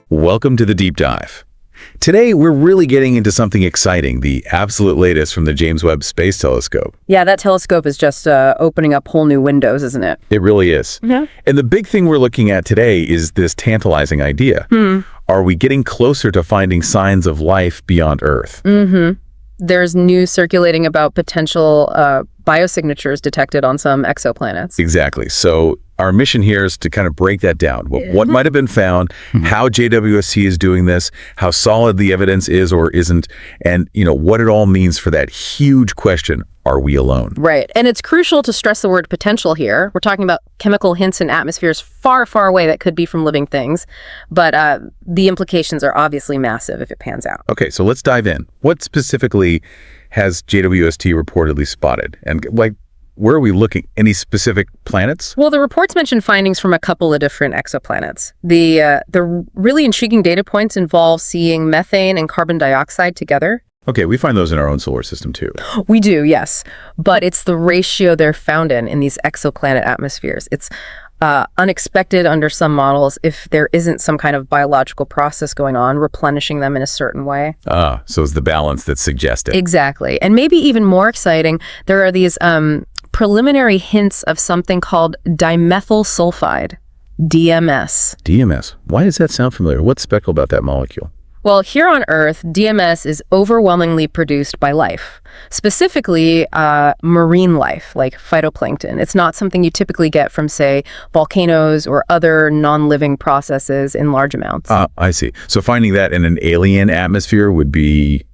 Welcome to the Deep Dive. Today, we're really getting into something exciting, the absolute latest from the James Webb Space Telescope. Yeah, that telescope is just opening up whole new windows, isn't it? It really is. Yeah. And the big thing we're looking at today is this tantalizing idea. Are we getting closer to finding signs of life beyond Earth? There's news circulating about potential biosignatures detected on some exoplanets. Exactly. So our mission here is to kind of break that down. What might have been found, how JWST is doing this, how solid the evidence is or isn't, and what it all means for that huge question, are we alone? Right. And it's crucial to stress the word potential here. We're talking about chemical hints in atmospheres far, far away that could be from living things. But the implications are obviously massive if it pans out. Okay, so let's dive in. What specifically has JWST reportedly spotted? And where are we looking? Any specific planets? Well, the reports mention findings from a couple of different exoplanets. The really intriguing data points involve seeing methane and carbon dioxide together. Okay, we find those in our own solar system too. We do, yes. But it's the ratio they're found in these exoplanet atmospheres. It's unexpected under some models if there isn't some kind of biological process going on, replenishing them in a certain way. So it's the balance that's suggested. Exactly. And maybe even more exciting, there are these preliminary hints of something called dimethyl sulfide, DMS. DMS. Why does that sound familiar? What's special about that molecule? Well, here on Earth, DMS is overwhelmingly produced by life, specifically marine life, like phytoplankton. It's not something you typically get from, say, volcanoes or other non-living processes in large amounts. I see. So finding that in an alien atmosphere would be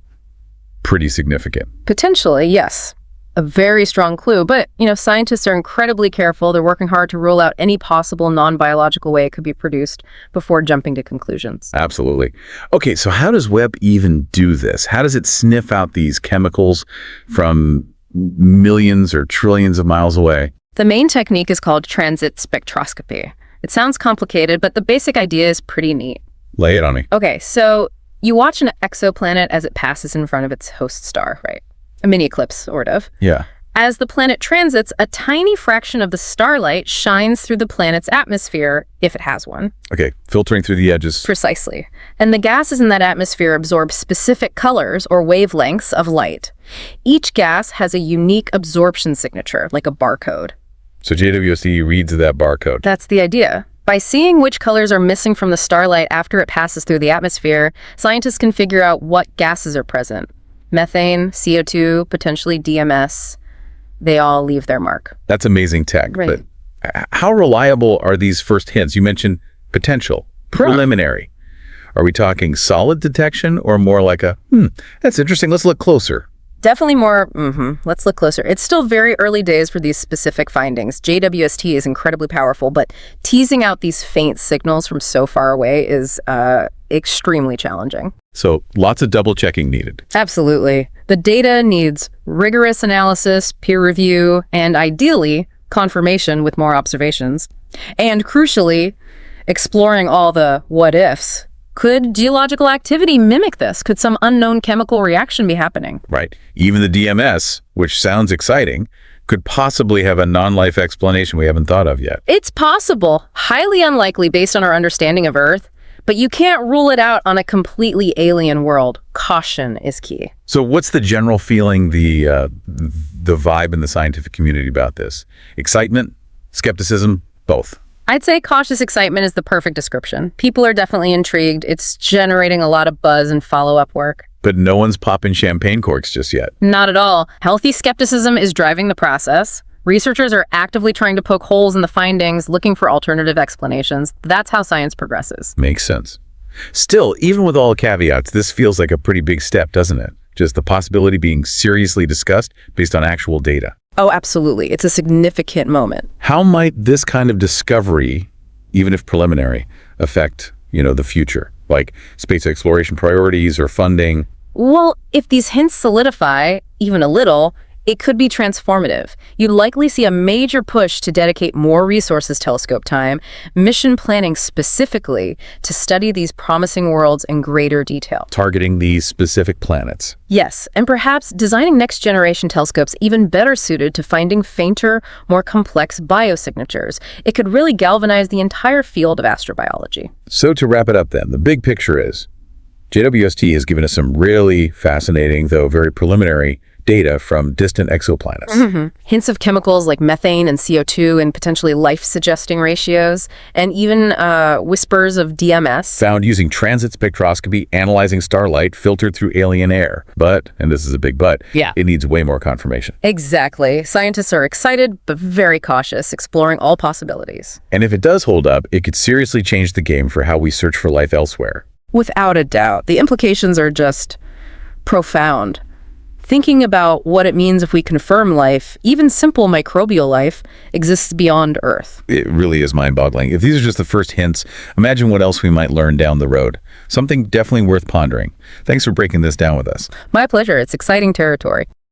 pretty significant. Potentially, yes. A very strong clue, but scientists are incredibly careful. They're working hard to rule out any possible non-biological way it could be produced before jumping to conclusions. Absolutely. Okay, so how does Webb even do this? How does it sniff out these chemicals from millions or trillions of miles away? The main technique is called transit spectroscopy. It sounds complicated, but the basic idea is pretty neat. Lay it on me. Okay, so you watch an exoplanet as it passes in front of its host star, right? A mini eclipse, sort of. Yeah. As the planet transits, a tiny fraction of the starlight shines through the planet's atmosphere, if it has one. Okay, filtering through the edges. Precisely. And the gases in that atmosphere absorb specific colors or wavelengths of light. Each gas has a unique absorption signature, like a barcode. So JWST reads that barcode. That's the idea. By seeing which colors are missing from the starlight after it passes through the atmosphere, scientists can figure out what gases are present. Methane, CO2, potentially DMS, they all leave their mark. That's amazing tech. Right. But how reliable are these first hints? You mentioned potential, preliminary. Are we talking solid detection or more like that's interesting, let's look closer? Definitely more, let's look closer. It's still very early days for these specific findings. JWST is incredibly powerful, but teasing out these faint signals from so far away is extremely challenging. So lots of double checking needed. Absolutely. The data needs rigorous analysis, peer review, and ideally, confirmation with more observations. And crucially, exploring all the what ifs. Could geological activity mimic this? Could some unknown chemical reaction be happening? Right. Even the DMS, which sounds exciting, could possibly have a non-life explanation we haven't thought of yet. It's possible, highly unlikely based on our understanding of Earth, but you can't rule it out on a completely alien world. Caution is key. So what's the general feeling, the vibe in the scientific community about this? Excitement, skepticism, both? I'd say cautious excitement is the perfect description. People are definitely intrigued. It's generating a lot of buzz and follow-up work. But no one's popping champagne corks just yet. Not at all. Healthy skepticism is driving the process. Researchers are actively trying to poke holes in the findings, looking for alternative explanations. That's how science progresses. Makes sense. Still, even with all caveats, this feels like a pretty big step, doesn't it? Just the possibility being seriously discussed based on actual data. Oh, absolutely. It's a significant moment. How might this kind of discovery, even if preliminary, affect, the future? Like space exploration priorities or funding? Well, if these hints solidify, even a little, It could be transformative. You'd likely see a major push to dedicate more resources telescope time, mission planning specifically to study these promising worlds in greater detail. Targeting these specific planets. Yes, and perhaps designing next-generation telescopes even better suited to finding fainter, more complex biosignatures. It could really galvanize the entire field of astrobiology. So to wrap it up then, the big picture is JWST has given us some really fascinating, though very preliminary, data from distant exoplanets. Hints of chemicals like methane and CO2 and potentially life-suggesting ratios, and even whispers of DMS. Found using transit spectroscopy, analyzing starlight filtered through alien air. But, and this is a big but, Yeah. it needs way more confirmation. Exactly. Scientists are excited, but very cautious, exploring all possibilities. And if it does hold up, it could seriously change the game for how we search for life elsewhere. Without a doubt. The implications are just profound. Thinking about what it means if we confirm life, even simple microbial life, exists beyond Earth. It really is mind-boggling. If these are just the first hints, imagine what else we might learn down the road. Something definitely worth pondering. Thanks for breaking this down with us. My pleasure. It's exciting territory.